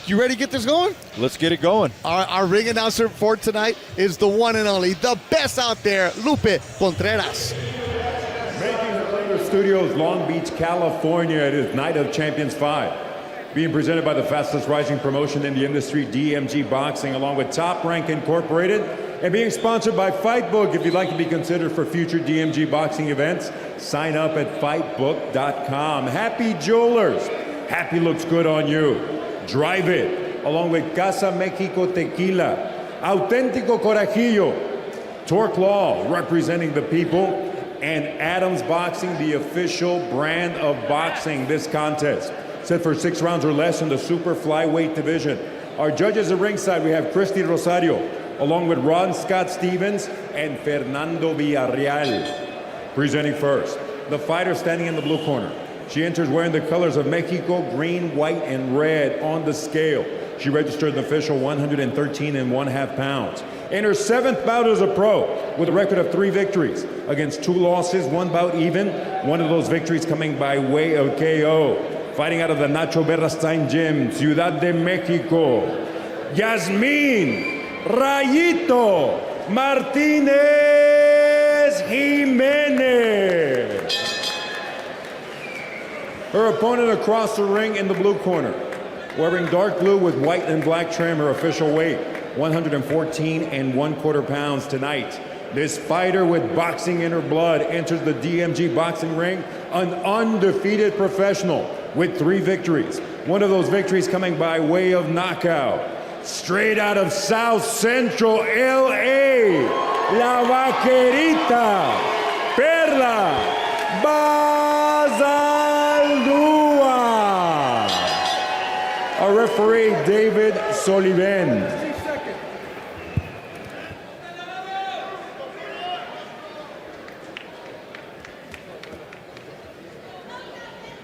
You ready to get this going? Let's get it going. Our ring announcer for tonight is the one and only, the best out there, Lupe Contreras. Making her way to studios, Long Beach, California. It is Night of Champions 5. Being presented by the fastest rising promotion in the industry, Dmgboxing, along with Top Rank Incorporated, and being sponsored by Fightbook. If you'd like to be considered for future Dmgboxing events, sign up at fightbook.com. Happy Jewelers. Happy looks good on you. Drive it, along with Casa Mexico Tequila, Auténtico Corajillo, Torque Law, representing the people, and Adams Boxing, the official brand of boxing this contest. Set for 6 rounds or less in the super flyweight division. Our judges at ringside, we have Christy Rosario, along with Ron Scott Stevens and Fernando Villarreal. Presenting first, the fighter standing in the blue corner. She enters wearing the colors of Mexico, green, white, and red on the scale. She registered an official 113.5 pounds. In her 7th bout as a pro, with a record of 3 victories against 2 losses, 1 bout even, one of those victories coming by way of KO. Fighting out of the Nacho Berrastain Gym, Ciudad de Mexico, Yasmin Rayito Martinez Jimenez. Her opponent across the ring in the blue corner, wearing dark blue with white and black trim, her official weight, 114.25 pounds tonight. This fighter with boxing in her blood enters the DMG boxing ring, an undefeated professional with 3 victories. One of those victories coming by way of knockout. Straight out of South Central LA, La Vaquerita, Perla Bazaldúa. Our referee, David Soliven.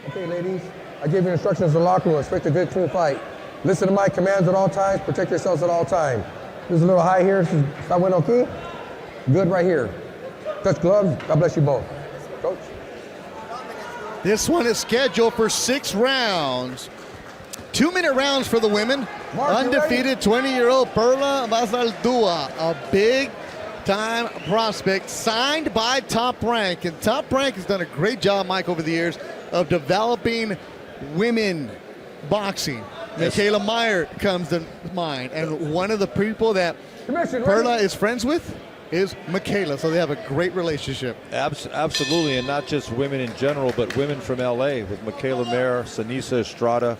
Okay, ladies, I gave you instructions in the locker room. Expect a good, clean fight. Listen to my commands at all times. Protect yourselves at all times. There's a little high here. That went okay? Good right here. Touch gloves. God bless you both. Coach? This one is scheduled for 6 rounds. 2-minute rounds for the women. Mark, undefeated 20-year-old Perla Bazaldúa, a big-time prospect signed by Top Rank. And Top Rank has done a great job, Mike, over the years of developing women boxing. Yes. Michaela Meyer comes to mind, and one of the people that Perla is friends with is Michaela, so they have a great relationship. Absolutely, and not just women in general, but women from LA with Michaela Meyer, Sanisa Estrada,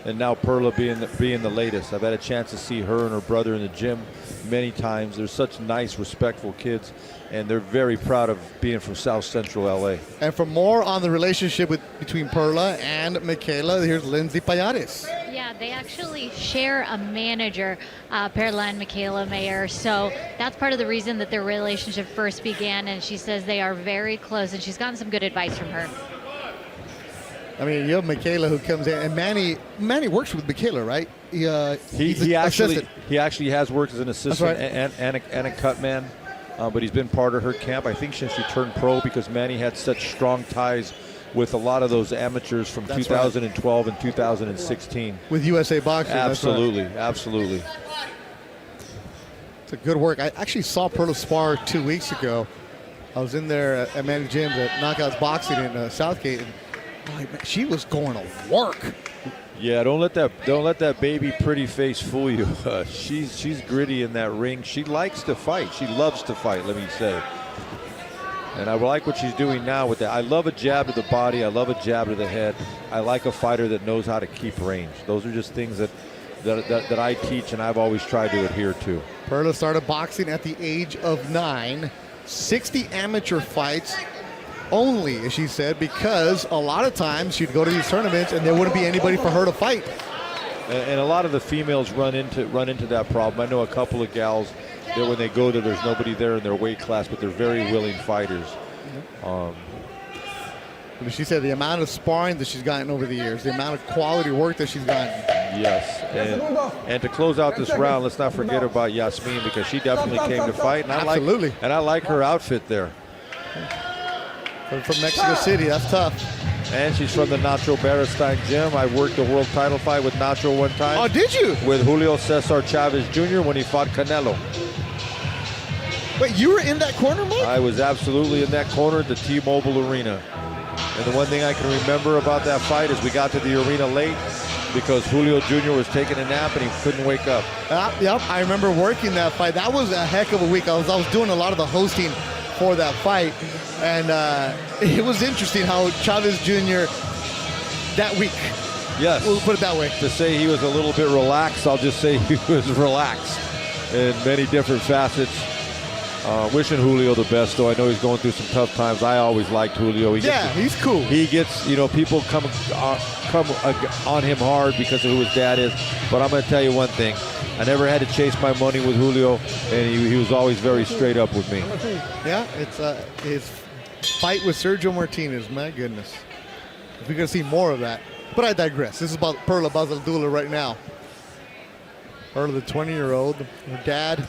and now Perla being the latest. I've had a chance to see her and her brother in the gym many times. They're such nice, respectful kids, and they're very proud of being from South Central LA. And for more on the relationship between Perla and Michaela, here's Lindsay Payares. Yeah, they actually share a manager, Perla and Michaela Meyer. So that's part of the reason that their relationship first began. And she says they are very close, and she's gotten some good advice from her. I mean, you have Michaela who comes in, and Manny works with Michaela, right? He actually has worked as an assistant, right, and a cut man, but he's been part of her camp, I think, since she turned pro, because Manny had such strong ties with a lot of those amateurs from 2012 and 2016. With USA Boxing. Absolutely, absolutely. It's a good work. I actually saw Perla spar 2 weeks ago. I was in there at Manny Gym at Knockouts Boxing in Southgate, and she was going to work. Yeah, don't let that baby pretty face fool you. She's gritty in that ring. She likes to fight. She loves to fight, let me say. And I like what she's doing now with that. I love a jab to the body. I love a jab to the head. I like a fighter that knows how to keep range. Those are just things that I teach and I've always tried to adhere to. Perla started boxing at the age of 9. 60 amateur fights only, as she said, because a lot of times she'd go to these tournaments and there wouldn't be anybody for her to fight. And a lot of the females run into that problem. I know a couple of gals that when they go there's nobody there in their weight class, but they're very willing fighters. She said the amount of sparring that she's gotten over the years, the amount of quality work that she's gotten. Yes, and to close out this round, let's not forget about Yasmin, because she definitely came to fight, and I like her outfit there. From Mexico City, that's tough. And she's from the Nacho Beristain gym. I worked a world title fight with Nacho one time. Oh, did you? With Julio Cesar Chavez Jr. when he fought Canelo. Wait, you were in that corner, Mike? I was absolutely in that corner at the T-Mobile Arena. And the one thing I can remember about that fight is we got to the arena late because Julio Jr. was taking a nap and he couldn't wake up. Yep, I remember working that fight. That was a heck of a week. I was doing a lot of the hosting for that fight. And it was interesting how Chavez Jr. that week, Yes. we'll put it that way. To say he was a little bit relaxed, I'll just say he was relaxed in many different facets. Wishing Julio the best, though. I know he's going through some tough times. I always liked Julio. He's cool. He gets, people come on him hard because of who his dad is. But I'm going to tell you one thing. I never had to chase my money with Julio, and he was always very straight up with me. Yeah, it's his fight with Sergio Martinez. My goodness. If we're going to see more of that. But I digress. This is about Perla Basaldua right now. Perla, the 20-year-old. Her dad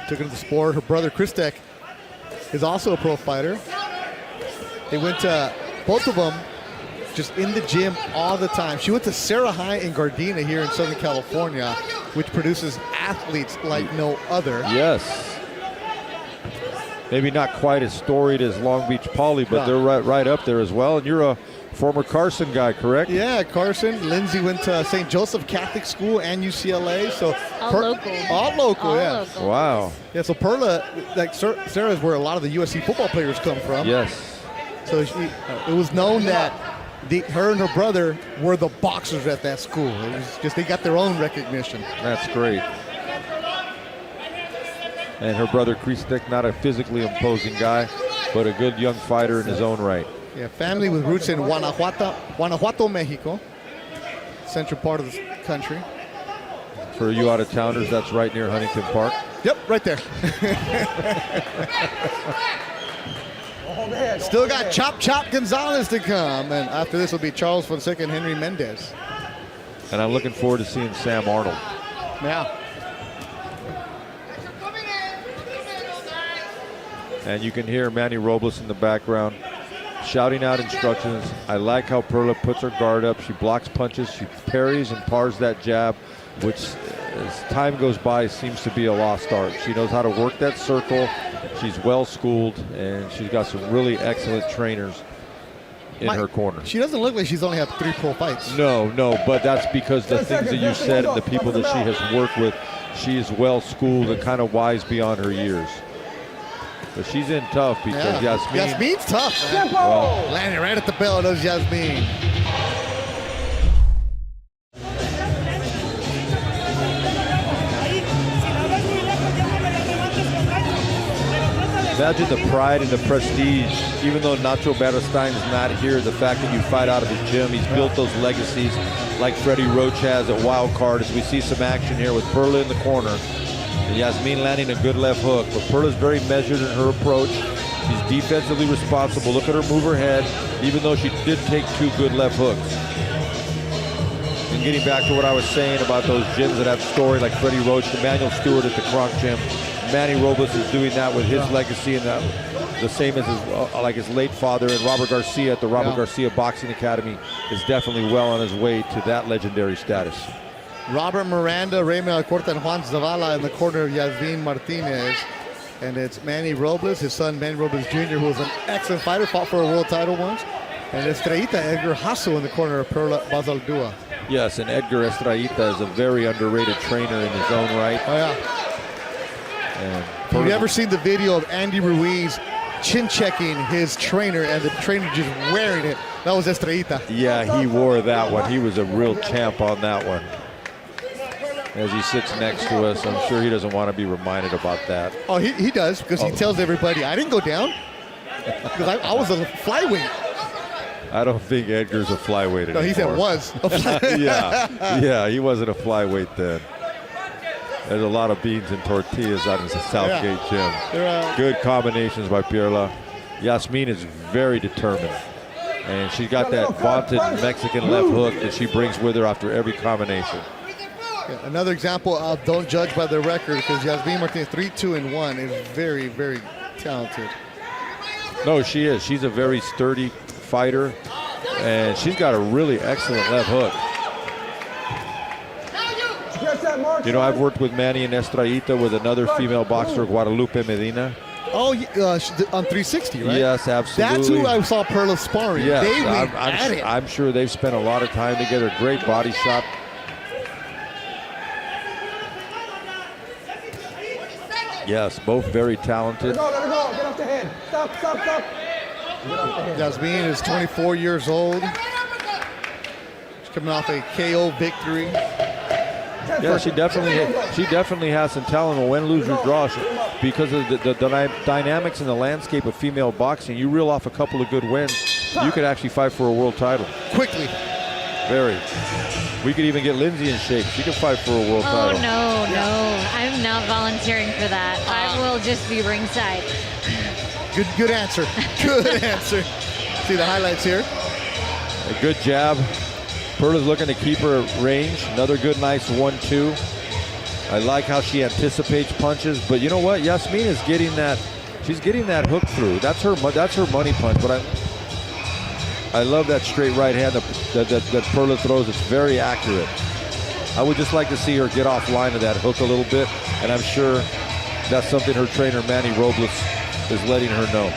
took into the sport. Her brother, Kristek, is also a pro fighter. They went to, both of them, just in the gym all the time. She went to Sarah High in Gardena here in Southern California, which produces athletes like no other. Yes. Maybe not quite as storied as Long Beach Poly, but they're right up there as well. And you're a former Carson guy, correct? Yeah, Carson. Lindsay went to St. Joseph Catholic School and UCLA. So All local. All local, yeah. Local. Wow. Yeah, so Perla, like Sarah's where a lot of the USC football players come from. Yes. So it was known that her and her brother were the boxers at that school. It was just they got their own recognition. That's great. And her brother Kristek, not a physically imposing guy, but a good young fighter in his own right. Yeah, family with roots in Guanajuato, Mexico, central part of the country. For you out-of-towners, that's right near Huntington Park. Yep, right there. Still got Chop Gonzalez to come, and after this will be Charles Fonseca and Henry Mendez. And I'm looking forward to seeing Sam Arnold. Yeah. And you can hear Manny Robles in the background shouting out instructions. I like how Perla puts her guard up. She blocks punches. She parries and pars that jab, which as time goes by seems to be a lost art. She knows how to work that circle. She's well schooled, and she's got some really excellent trainers in her corner. She doesn't look like she's only had 3 pro fights. No, but that's because the things that you said and the people that she has worked with, she is well schooled and kind of wise beyond her years. But she's in tough because Yasmin's tough, man. Well, Landing right at the bell, does Yasmin. imagine the pride and the prestige. Even though Nacho Beristain is not here, the fact that you fight out of his gym, he's built those legacies like Freddie Roach has at Wild Card. As we see some action here with Perla in the corner. And Yasmin landing a good left hook. But Perla's very measured in her approach. She's defensively responsible. Look at her move her head, even though she did take 2 good left hooks. And getting back to what I was saying about those gyms that have story like Freddie Roach, Emmanuel Stewart at the Kronk Gym. Manny Robles is doing that with his legacy, and the same as his late father, and Robert Garcia at the Robert Garcia Boxing Academy is definitely well on his way to that legendary status. Robert Miranda, Raymond Alcorta, and Juan Zavala in the corner of Yasmin Martinez. And it's Manny Robles, his son Manny Robles Jr., who was an excellent fighter, fought for a world title once. And Estrellita Edgar Hasso in the corner of Perla Basaldua. Yes, and Edgar Estrellita is a very underrated trainer in his own right. Oh, yeah. Have you ever seen the video of Andy Ruiz chin-checking his trainer and the trainer just wearing it? That was Estrellita. Yeah, he wore that one. He was a real champ on that one. As he sits next to us, I'm sure he doesn't want to be reminded about that. Oh, he does, because he tells everybody, I didn't go down. Because I was a flyweight. I don't think Edgar's a flyweight anymore. No, he said was. Yeah, he wasn't a flyweight then. There's a lot of beans and tortillas out in the Southgate gym. Good combinations by Perla. Yasmin is very determined. And she got that vaunted Mexican left hook that she brings with her after every combination. Yeah, another example of don't judge by the record, because Yasmin Martinez 3-2-1 is very, very talented. No, she is. She's a very sturdy fighter. And she's got a really excellent left hook. You know, I've worked with Manny and Estrellita with another female boxer, Guadalupe Medina. Oh, on 360, right? Yes, absolutely. That's who I saw Perla sparring. Yes, They went at it. I'm sure they've spent a lot of time together. Great body shot. Yes, both very talented. Let her go. Get off the head. Stop. Get off the head. Yasmin is 24 years old. She's coming off a KO victory. Yeah, she definitely has some talent. Win, lose, or draw. Because of the dynamics and the landscape of female boxing, you reel off a couple of good wins, you could actually fight for a world title. Quickly. Very. We could even get Lindsay in shape. She could fight for a world title. Oh, no. I'm not volunteering for that. I will just be ringside. Good answer. Good answer. See the highlights here. A good jab. Perla's looking to keep her at range. Another good, nice 1-2. I like how she anticipates punches, but you know what? Yasmin is getting that. She's getting that hook through. That's her money punch. But I love that straight right hand that Perla throws. It's very accurate. I would just like to see her get offline of that hook a little bit, and I'm sure that's something her trainer Manny Robles is letting her know.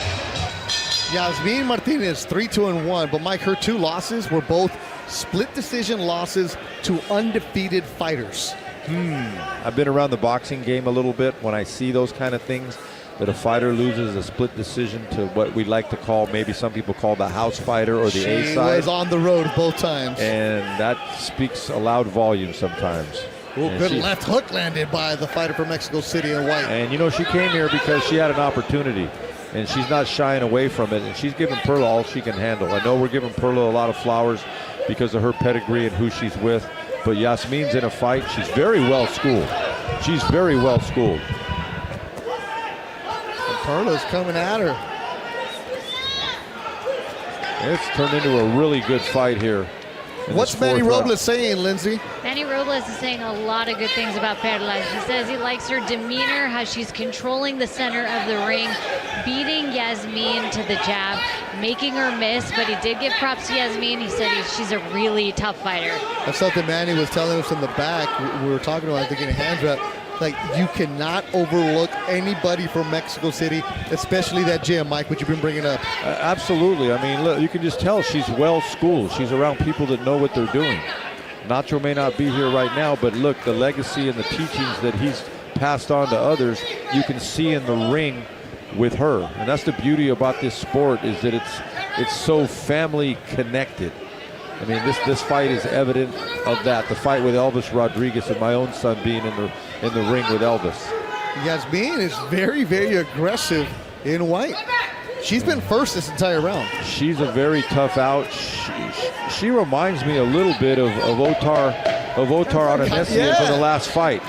Yasmin Martinez 3-2-1, but Mike, her 2 losses were both split decision losses to undefeated fighters. I've been around the boxing game a little bit. When I see those kind of things, that a fighter loses a split decision to what we like to call, maybe some people call the house fighter or the A side. She was on the road both times. And that speaks a loud volume sometimes. Ooh, good left hook landed by the fighter from Mexico City in white. And you know, she came here because she had an opportunity, and she's not shying away from it, and she's giving Perla all she can handle. I know we're giving Perla a lot of flowers because of her pedigree and who she's with, but Yasmin's in a fight. She's very well schooled. She's very well schooled. And Perla's coming at her. It's turned into a really good fight here. What's Manny Robles saying, Lindsay? Manny Robles is saying a lot of good things about Perla. He says he likes her demeanor, how she's controlling the center of the ring, beating Yasmin to the jab, making her miss, but he did give props to Yasmin. He said she's a really tough fighter. That's something Manny was telling us in the back. We were talking about, I think, in a hand wrap. Like, you cannot overlook anybody from Mexico City, especially that gym, Mike, which you've been bringing up. Absolutely. I mean, look, you can just tell she's well schooled. She's around people that know what they're doing. Nacho may not be here right now, but look, the legacy and the teachings that he's passed on to others, you can see in the ring with her. And that's the beauty about this sport, is that it's so family connected. I mean, this fight is evident of that. The fight with Elvis Rodriguez and my own son being in the ring with Elvis. Yasmin is very, very aggressive in white. She's been first this entire round. She's a very tough out. She reminds me a little bit of Otar Ananesian from the last fight.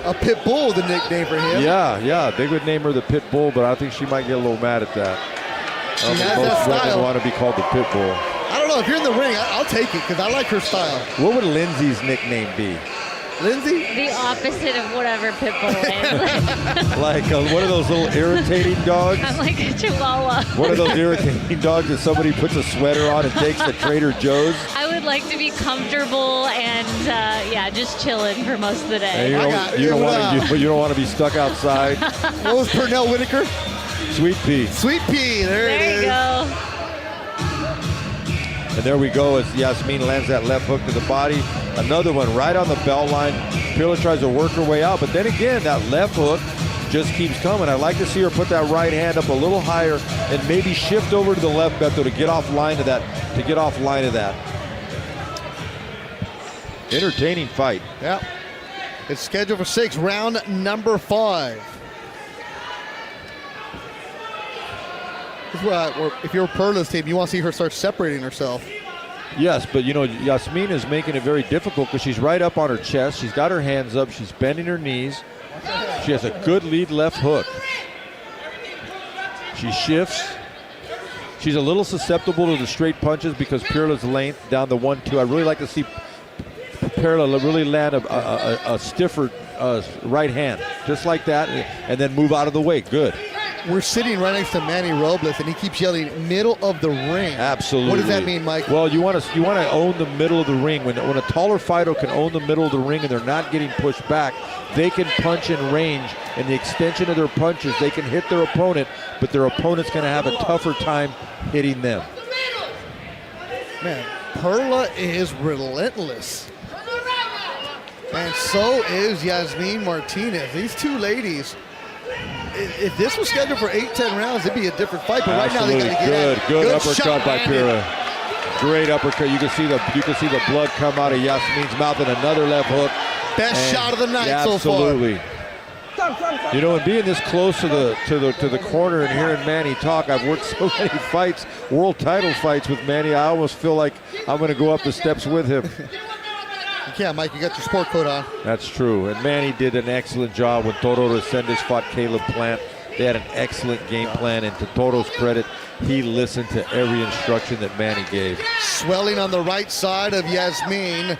A pit bull, the nickname for him. Yeah. They would name her the pit bull, but I think she might get a little mad at that. She has that style. Women want to be called the pit bull. I don't know, if you're in the ring, I'll take it because I like her style. What would Lindsay's nickname be? Lindsay? The opposite of whatever Pitbull is. Like one of those little irritating dogs? I'm like a chihuahua. One of those irritating dogs that somebody puts a sweater on and takes to Trader Joe's? I would like to be comfortable and, just chilling for most of the day. You don't want to be stuck outside. What was Pernell Whitaker? Sweet pea. Sweet pea, there you go. And there we go as Yasmin lands that left hook to the body. Another one right on the belt line. Perla tries to work her way out, but then again, that left hook just keeps coming. I'd like to see her put that right hand up a little higher and maybe shift over to the left, Beto, to get off line of that. Entertaining fight. Yeah. It's scheduled for 6, round number 5. If you're Perla's team, you want to see her start separating herself. Yes, but you know, Yasmin is making it very difficult because she's right up on her chest. She's got her hands up. She's bending her knees. She has a good lead left hook. She shifts. She's a little susceptible to the straight punches because Perla's length down the 1-2. I'd really like to see Perla really land a stiffer right hand, just like that, and then move out of the way. Good. we're sitting right next to Manny Robles, and he keeps yelling "middle of the ring." Absolutely. What does that mean, Mike? Well, you want to own the middle of the ring. When a taller fighter can own the middle of the ring and they're not getting pushed back, they can punch in range, and the extension of their punches, they can hit their opponent, but their opponent's going to have a tougher time hitting them. Man, Perla is relentless. And so is Yasmin Martinez. These two ladies, if this was scheduled for 8-10 rounds, it'd be a different fight. But right now they got to get at it. Good uppercut by Perla. Great uppercut. You can see the blood come out of Yasmin's mouth, and another left hook. Best shot of the night so far. Absolutely. You know, and being this close to the corner and hearing Manny talk, I've worked so many fights, world title fights with Manny. I almost feel like I'm going to go up the steps with him. You can't, Mike. You got your sport coat on. That's true. And Manny did an excellent job when Toro Resendez fought Caleb Plant. They had an excellent game plan, and to Toro's credit, he listened to every instruction that Manny gave. Swelling on the right side of Yasmin.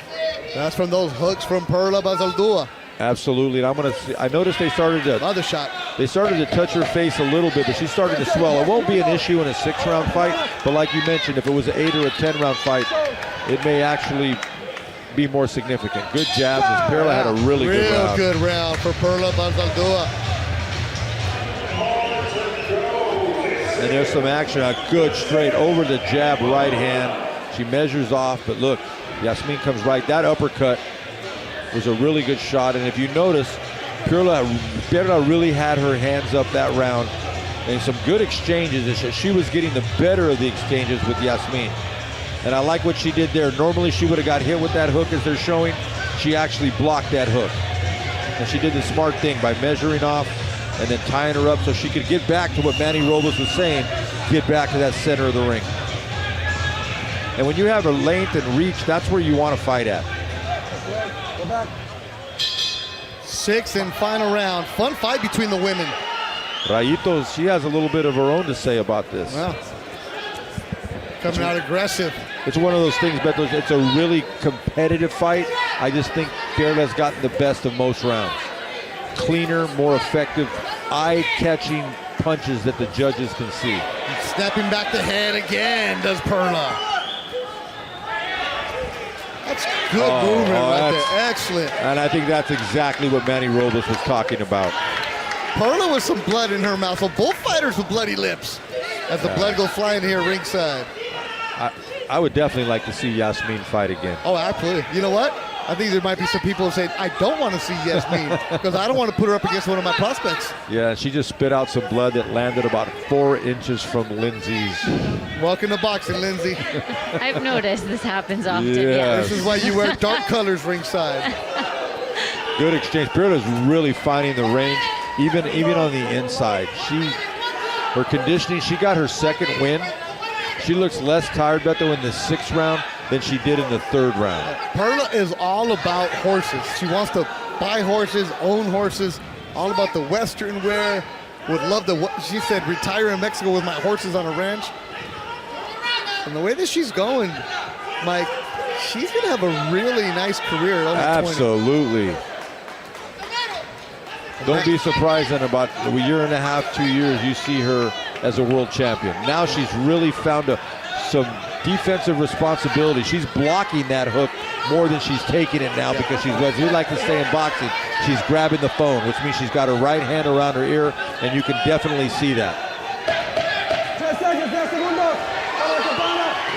That's from those hooks from Perla Basaldua. Absolutely. And I noticed they started to Another shot. They started to touch her face a little bit, but she started to swell. It won't be an issue in a 6-round fight, but like you mentioned, if it was an 8 or a 10-round fight, it may actually be more significant. Good jabs, as Perla had a really good round. Real good round for Perla Basaldua. And there's some action, a good straight over the jab right hand. She measures off, but look, Yasmin comes right. That uppercut was a really good shot, and if you notice, Perla really had her hands up that round, and some good exchanges. She was getting the better of the exchanges with Yasmin, and I like what she did there. Normally she would have got hit with that hook as they're showing. She actually blocked that hook, and she did the smart thing by measuring off and then tying her up so she could get back to what Manny Robles was saying, get back to that center of the ring. And when you have a length and reach, that's where you want to fight at. Go back. 6th and final round. Fun fight between the women. Rayitos, she has a little bit of her own to say about this. Well, coming out aggressive. It's one of those things, Beto, it's a really competitive fight. I just think Perla's gotten the best of most rounds. Cleaner, more effective, eye-catching punches that the judges can see. Snapping back the head again, does Perla. That's good movement right there. Excellent. And I think that's exactly what Manny Robles was talking about. Perla with some blood in her mouth. So both fighters with bloody lips as the blood goes flying here ringside. I would definitely like to see Yasmin fight again. Oh, absolutely. You know what? I think there might be some people who say, I don't want to see Yasmin because I don't want to put her up against one of my prospects. Yeah, she just spit out some blood that landed about 4 inches from Lindsay's. Welcome to boxing, Lindsay. I've noticed this happens often. Yes. Yes. This is why you wear dark colors ringside. Good exchange. Perla's really finding the range, even on the inside. Her conditioning, she got her second win. She looks less tired, Beto, in the 6th round than she did in the 3rd round. Perla is all about horses. She wants to buy horses, own horses, all about the Western wear. Would love to, she said, retire in Mexico with my horses on a ranch. And the way that she's going, Mike, she's going to have a really nice career at only 20. Absolutely. Don't be surprised in about a year and a half, 2 years, you see her as a world champion. Now she's really found some defensive responsibility. She's blocking that hook more than she's taking it now because she's, as we like to say in boxing, she's grabbing the phone, which means she's got her right hand around her ear, and you can definitely see that.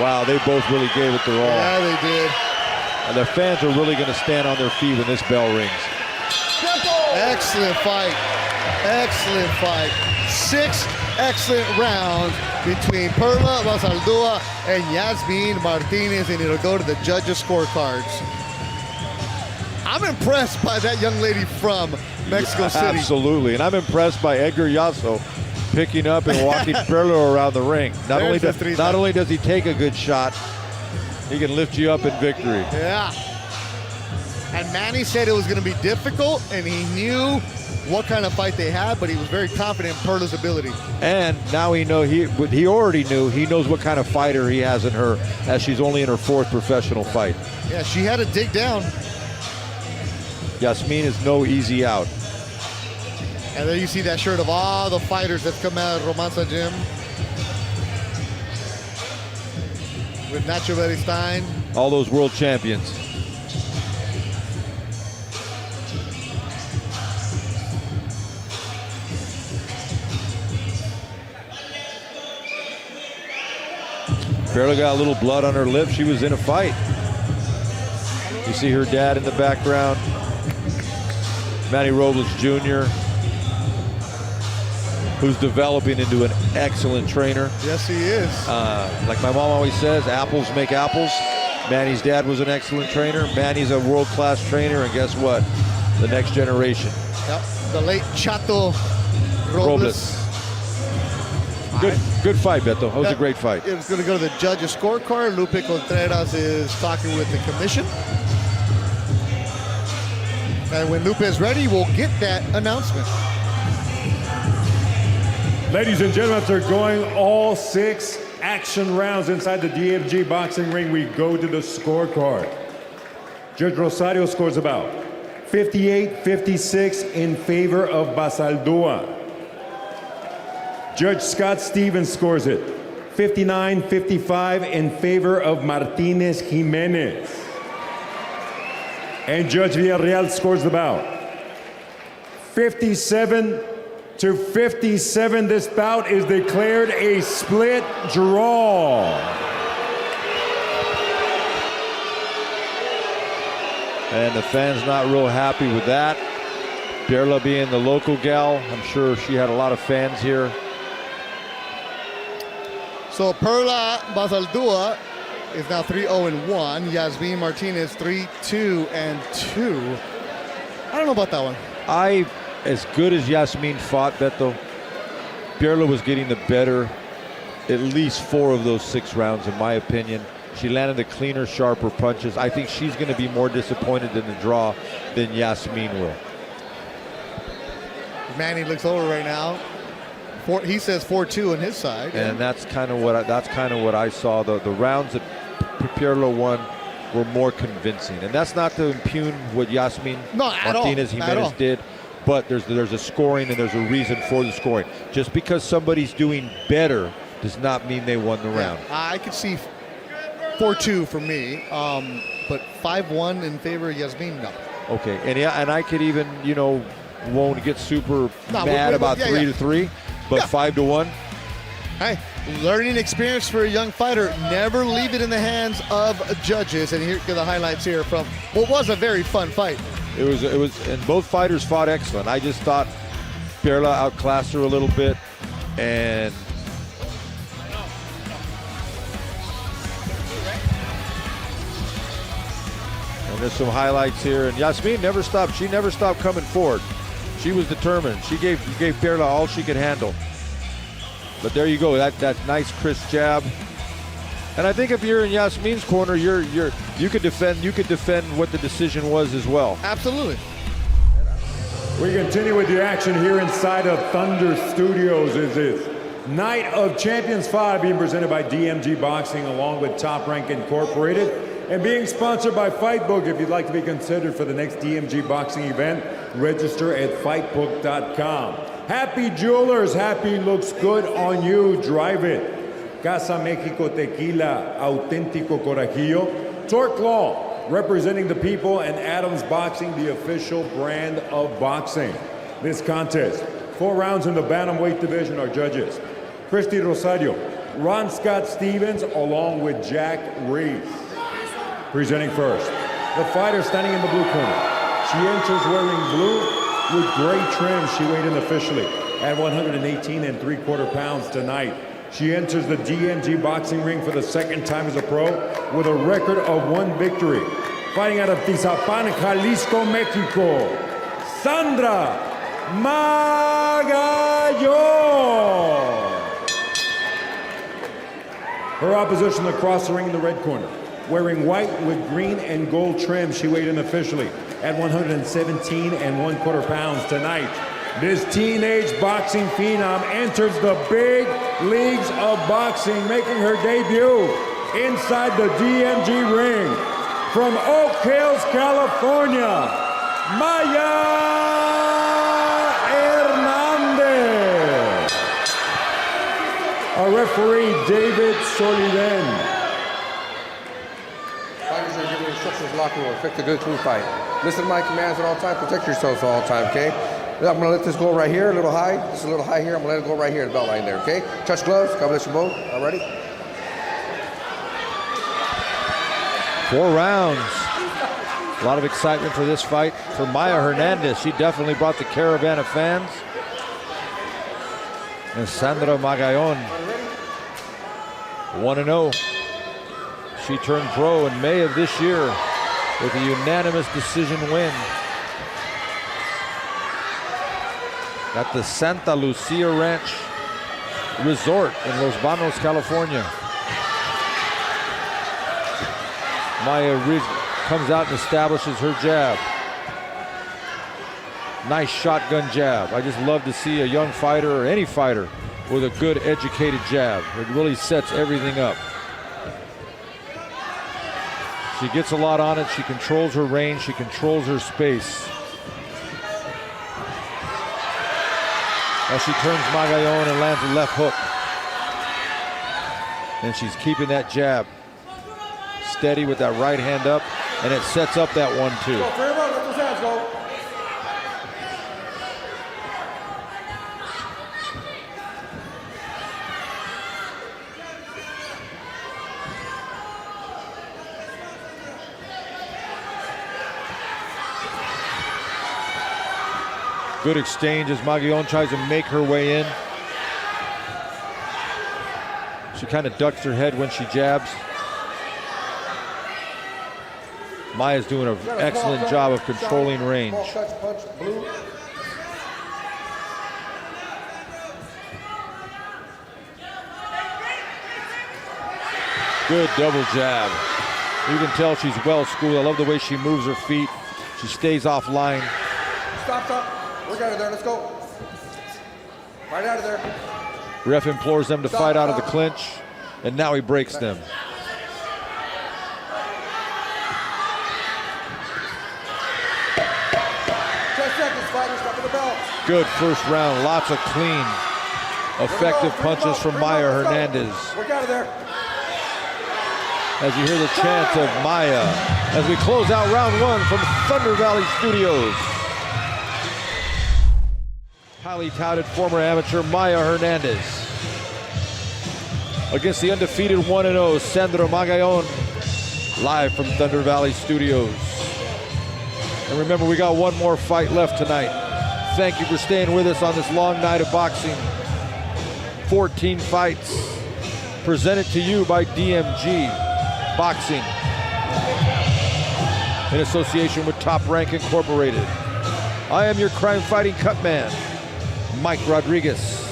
Wow, they both really gave it their all. Yeah, they did. And their fans are really going to stand on their feet when this bell rings. Excellent fight. Excellent fight. 6 excellent rounds between Perla Basaldua and Yasmin Martinez, and it'll go to the judges' scorecards. I'm impressed by that young lady from Mexico City. Absolutely, and I'm impressed by Edgar Yasso picking up and walking Perla around the ring. Not only does he take a good shot, he can lift you up in victory. Yeah. And Manny said it was going to be difficult, and he knew what kind of fight they had, but he was very confident in Perla's ability. And now he already knew, he knows what kind of fighter he has in her, as she's only in her 4th professional fight. Yeah, she had to dig down. Yasmin is no easy out. And there you see that shirt of all the fighters that come out of Romanza Gym. With Nacho Beristain. All those world champions. Perla got a little blood on her lip. She was in a fight. You see her dad in the background. Manny Robles Jr., who's developing into an excellent trainer. Yes, he is. Like my mom always says, apples make apples. Manny's dad was an excellent trainer. Manny's a world-class trainer, and guess what? The next generation. Yep, the late Chato Robles. Good fight, Beto. That was a great fight. It was going to go to the judges' scorecard. Lupe Contreras is talking with the commission. And when Lupe is ready, we'll get that announcement. Ladies and gentlemen, after going all 6 action rounds inside the DMG boxing ring, we go to the scorecard. Judge Rosario scores about 58-56 in favor of Basaldua. Judge Scott Stevens scores it 59-55 in favor of Martinez Jimenez. And Judge Villarreal scores the bout 57-57. This bout is declared a split draw. And the fans not real happy with that. Perla being the local gal, I'm sure she had a lot of fans here. So Perla Basaldua is now 3-0-1. Yasmin Martinez 3-2-2. I don't know about that one. As good as Yasmin fought, Beto, Perla was getting the better at least 4 of those 6 rounds, in my opinion. She landed the cleaner, sharper punches. I think she's going to be more disappointed in the draw than Yasmin will. Manny looks over right now. He says 4-2 on his side. And that's kind of what I saw. The rounds that Perla won were more convincing, and that's not to impugn what Yasmin Martinez Jimenez did. But there's a scoring and there's a reason for the scoring. Just because somebody's doing better does not mean they won the round. I could see 4-2 for me, but 5-1 in favor of Yasmin, no. Okay, and I could even, won't get super mad about 3-3, but 5-1. Hey, learning experience for a young fighter. Never leave it in the hands of judges. And here are the highlights here from what was a very fun fight. It was, and both fighters fought excellent. I just thought Perla outclassed her a little bit, and there's some highlights here. And Yasmin never stopped. She never stopped coming forward. She was determined. She gave Perla all she could handle. But there you go. That nice crisp jab. And I think if you're in Yasmin's corner, you could defend what the decision was as well. Absolutely. We continue with the action here inside of Thunder Studios. Is this Night of Champions 5 being presented by DMG Boxing along with Top Rank Incorporated and being sponsored by Fightbook. If you'd like to be considered for the next DMG Boxing event, register at fightbook.com. Happy Jewelers, happy looks good on you. Drive it. Casa Mexico Tequila, Auténtico Corajillo. Torque Law, representing the people, and Adams Boxing, the official brand of boxing. This contest, 4 rounds in the bantamweight division. Our judges, Christy Rosario, Ron Scott Stevens, along with Jack Reese. Presenting first, the fighter standing in the blue corner. She enters wearing blue with gray trim. She weighed in officially at 118 3/4 pounds tonight. She enters the DMG boxing ring for the 2nd time as a pro with a record of 1 victory. Fighting out of Tizapan, Jalisco, Mexico, Sandra Magayo. Her opposition across the ring in the red corner. Wearing white with green and gold trim, she weighed in officially at 117 1/4 pounds tonight. This teenage boxing phenom enters the big leagues of boxing, making her debut inside the DMG ring. From Oak Hills, California, Maya Hernandez. Our referee, David Soliven. Fighters are giving instructions in the locker room. Expect a good, clean fight. Listen to my commands at all times. Protect yourselves at all times, okay? I'm gonna let this go right here, a little high. This is a little high here. I'm gonna let it go right here, the belt line there, okay? Touch gloves. God bless you both. All ready? 4 rounds. A lot of excitement for this fight for Maya Hernandez. She definitely brought the caravan of fans. And Sandra Magallon, 1-0. She turned pro in May of this year with a unanimous decision win at the Santa Lucia Ranch Resort in Los Banos, California. Maya comes out and establishes her jab. Nice shotgun jab. I just love to see a young fighter or any fighter with a good educated jab. It really sets everything up. She gets a lot on it. She controls her range. She controls her space. Now she turns Magallon and lands a left hook. And she's keeping that jab steady with that right hand up, and it sets up that 1-2. Go, very well. Let those hands go. Good exchange as Magallon tries to make her way in. She kind of ducks her head when she jabs. Maya's doing an excellent job of controlling range. Small touch, punch, blue. Good double jab. You can tell she's well schooled. I love the way she moves her feet. She stays offline. Stop. We're out of there. Let's go. Right out of there. Ref implores them to fight out of the clinch, and now he breaks them. 10 seconds, fighters. Stop the bell. Good first round. Lots of clean, effective punches from Maya Hernandez. We're out of there. As you hear the chants of Maya as we close out round 1 from Thunder Valley Studios. Highly touted former amateur Maya Hernandez against the undefeated 1-0 Sandra Magallon, live from Thunder Valley Studios. And remember, we got one more fight left tonight. Thank you for staying with us on this long night of boxing. 14 fights presented to you by Dmgboxing in association with Top Rank Incorporated. I am your crime fighting cut man, Mike Rodriguez.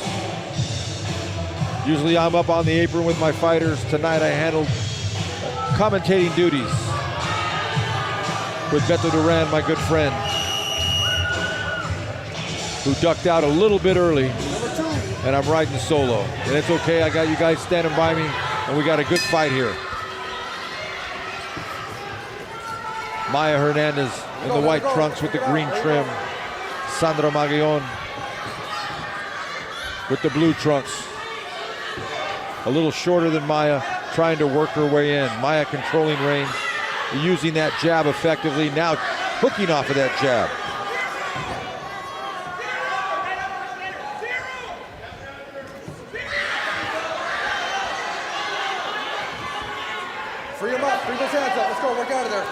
Usually I'm up on the apron with my fighters. Tonight I handled commentating duties with Beto Duran, my good friend, who ducked out a little bit early, and I'm riding solo. And it's okay, I got you guys standing by me, and we got a good fight here. Maya Hernandez in the white trunks with the green trim. Sandra Magallon with the blue trunks. A little shorter than Maya, trying to work her way in. Maya controlling range, using that jab effectively, now hooking off of that jab. Free him up. Bring those hands up. Let's go. Work out of there.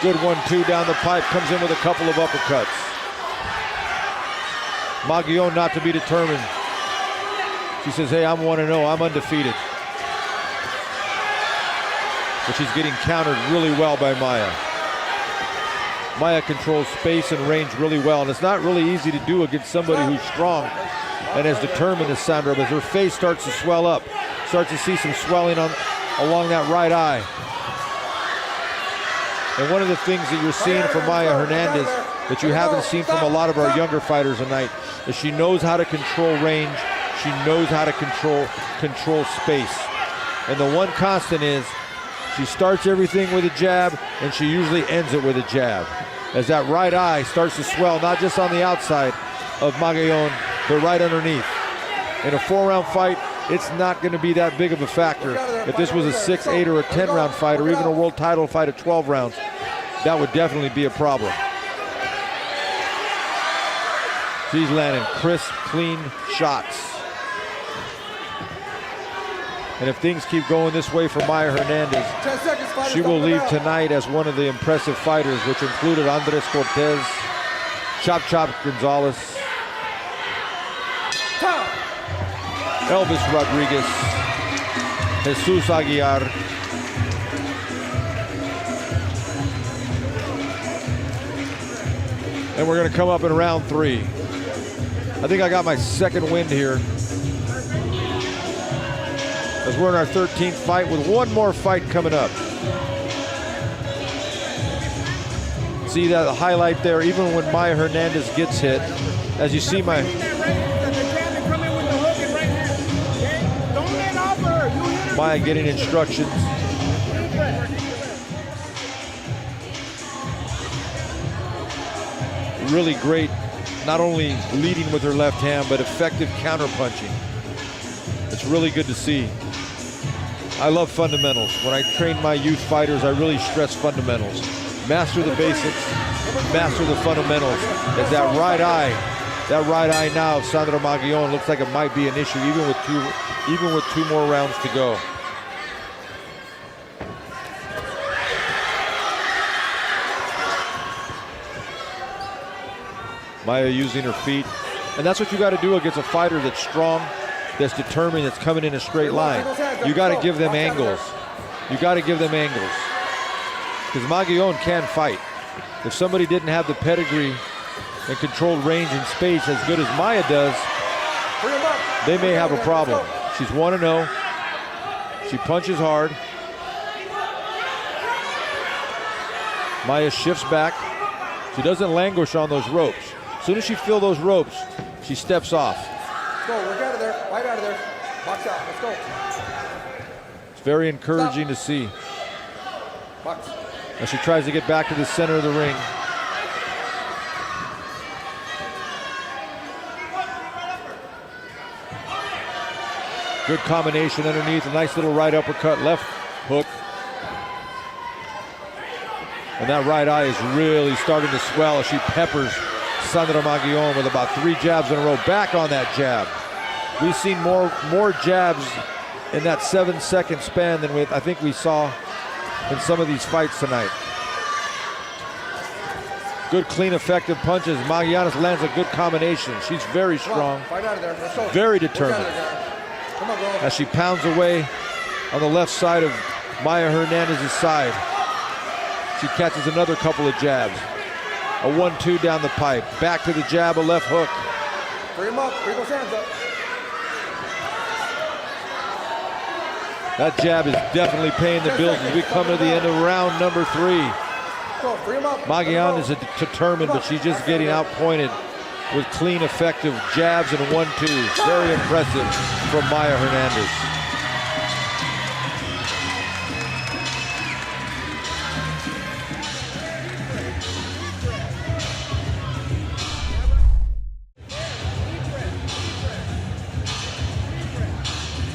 Good 1-2 down the pipe, comes in with a couple of uppercuts. Magallon not to be determined. She says, hey, I'm 1-0, I'm undefeated. But she's getting countered really well by Maya. Maya controls space and range really well, and it's not really easy to do against somebody who's strong and as determined as Sandra, but her face starts to swell up, starts to see some swelling along that right eye. And one of the things that you're seeing from Maya Hernandez that you haven't seen from a lot of our younger fighters tonight is she knows how to control range, she knows how to control space. And the one constant is she starts everything with a jab and she usually ends it with a jab. as that right eye starts to swell, not just on the outside of Magallon, but right underneath. In a 4-round fight, it's not going to be that big of a factor. If this was a 6, 8, or a 10-round fight, or even a world title fight at 12 rounds, that would definitely be a problem. She's landing crisp, clean shots. And if things keep going this way for Maya Hernandez, she will leave tonight as one of the impressive fighters, which included Andres Cortez, Chop Chop Gonzalez, Elvis Rodriguez, Jesus Aguiar, and we're going to come up in round 3. I think I got my second win here, as we're in our 13th fight with one more fight coming up. See that highlight there, even when Maya Hernandez gets hit, as you see my... Maya getting instructions. Really great, not only leading with her left hand, but effective counter punching. It's really good to see. I love fundamentals. When I train my youth fighters, I really stress fundamentals. Master the basics, master the fundamentals. As that right eye now of Sandra Magallon looks like it might be an issue, even with two more rounds to go. Maya using her feet, and that's what you got to do against a fighter that's strong, that's determined, that's coming in a straight line. You got to give them angles. You got to give them angles. Because Magallon can fight. If somebody didn't have the pedigree and controlled range and space as good as Maya does, they may have a problem. She's 1-0. She punches hard. Maya shifts back. She doesn't languish on those ropes. As soon as she feels those ropes, she steps off. Let's go, we're out of there, right out of there. Box out, let's go. It's very encouraging to see. Box. As she tries to get back to the center of the ring. Good combination underneath, a nice little right uppercut, left hook. And that right eye is really starting to swell as she peppers Sandra Magallon with about 3 jabs in a row. Back on that jab. We've seen more jabs in that 7-second span than I think we saw in some of these fights tonight. Good, clean, effective punches. Magallon lands a good combination. She's very strong, very determined. Come on, bro. As she pounds away on the left side of Maya Hernandez's side. She catches another couple of jabs. A 1-2 down the pipe. Back to the jab, a left hook. Bring him up, bring those hands up. That jab is definitely paying the bills as we come to the end of round number 3. Magallon is determined, but she's just getting outpointed with clean, effective jabs and 1-2s. Very impressive from Maya Hernandez.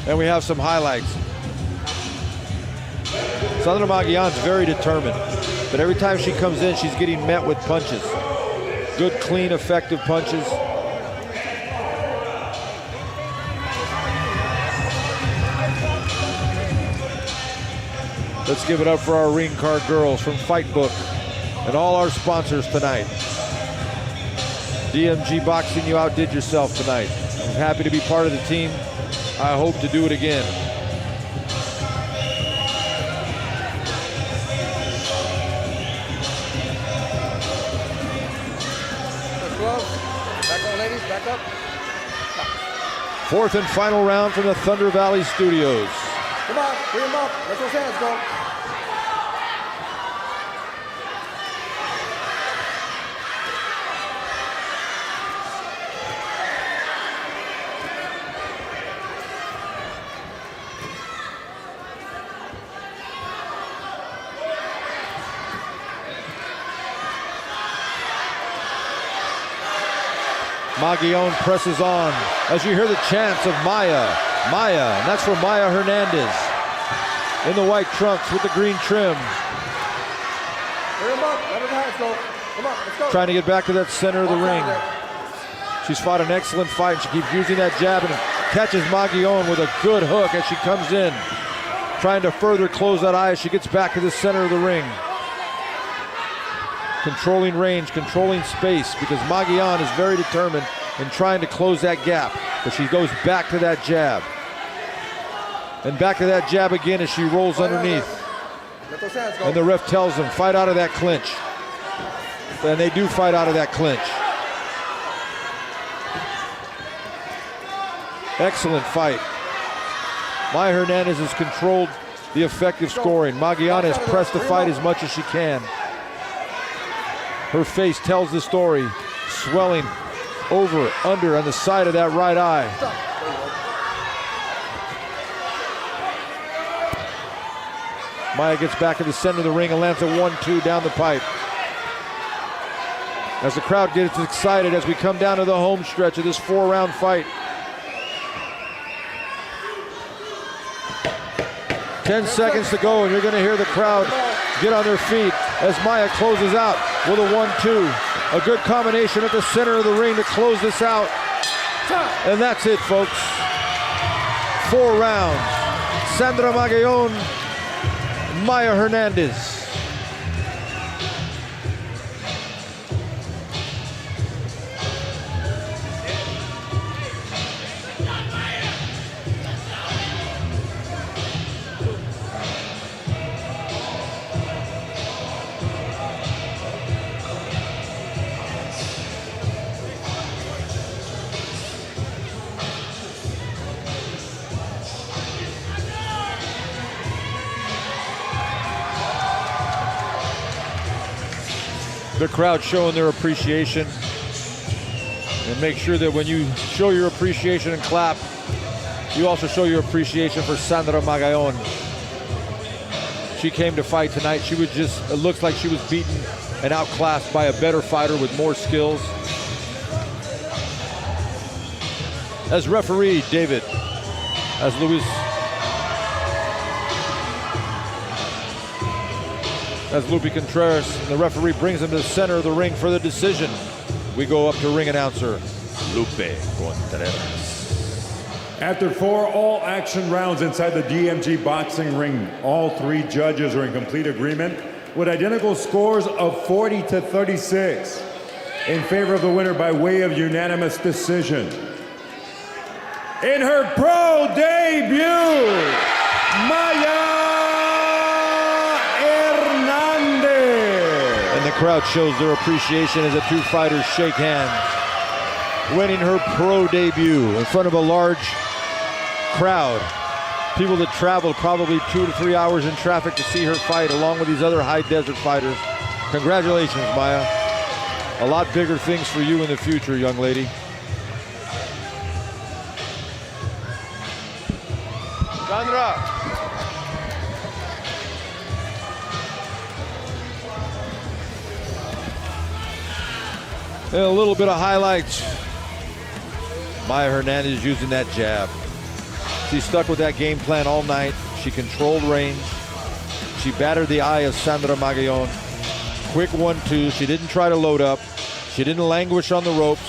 And we have some highlights. Sandra Magallon's very determined, but every time she comes in, she's getting met with punches. Good, clean, effective punches. Let's give it up for our ring card girls from Fight Book and all our sponsors tonight. Dmgboxing, you outdid yourself tonight. I'm happy to be part of the team. I hope to do it again. Back on, ladies, back up. 4th and final round from the Thunder Valley Studios. Come on, bring him up. Let those hands go. Magallon presses on as you hear the chants of Maya, Maya, and that's for Maya Hernandez in the white trunks with the green trim. Trying to get back to that center of the ring. She's fought an excellent fight. She keeps using that jab and catches Magallon with a good hook as she comes in, trying to further close that eye as she gets back to the center of the ring. Controlling range, controlling space, because Magallon is very determined in trying to close that gap. But she goes back to that jab. And back to that jab again as she rolls underneath. And the ref tells them, fight out of that clinch. And they do fight out of that clinch. Excellent fight. Maya Hernandez has controlled the effective scoring. Magallon has pressed the fight as much as she can. Her face tells the story, swelling over, under, on the side of that right eye. Maya gets back to the center of the ring and lands a 1-2 down the pipe. As the crowd gets excited as we come down to the home stretch of this 4-round fight. 10 seconds to go, and you're going to hear the crowd get on their feet as Maya closes out with a 1-2. A good combination at the center of the ring to close this out. And that's it, folks. 4 rounds. Sandra Magallon, Maya Hernandez. The crowd showing their appreciation. And make sure that when you show your appreciation and clap, you also show your appreciation for Sandra Magallon. She came to fight tonight. She was just, it looks like she was beaten and outclassed by a better fighter with more skills. As referee, David, as Lupe Contreras, the referee brings him to the center of the ring for the decision. We go up to ring announcer Lupe Contreras. After 4 all-action rounds inside the DMG boxing ring, all 3 judges are in complete agreement with identical scores of 40-36 in favor of the winner by way of unanimous decision. In her pro debut, Maya Hernandez. And the crowd shows their appreciation as the 2 fighters shake hands. Winning her pro debut in front of a large crowd. People that traveled probably 2 to 3 hours in traffic to see her fight along with these other high desert fighters. Congratulations, Maya. A lot bigger things for you in the future, young lady. Sandra. And a little bit of highlights. Maya Hernandez using that jab. She stuck with that game plan all night. She controlled range. She battered the eye of Sandra Magallon. Quick 1-2. She didn't try to load up. She didn't languish on the ropes.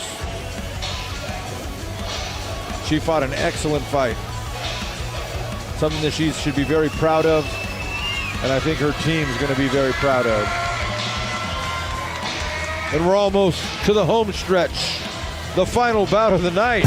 She fought an excellent fight. Something that she should be very proud of. And I think her team's going to be very proud of. And we're almost to the home stretch. The final bout of the night.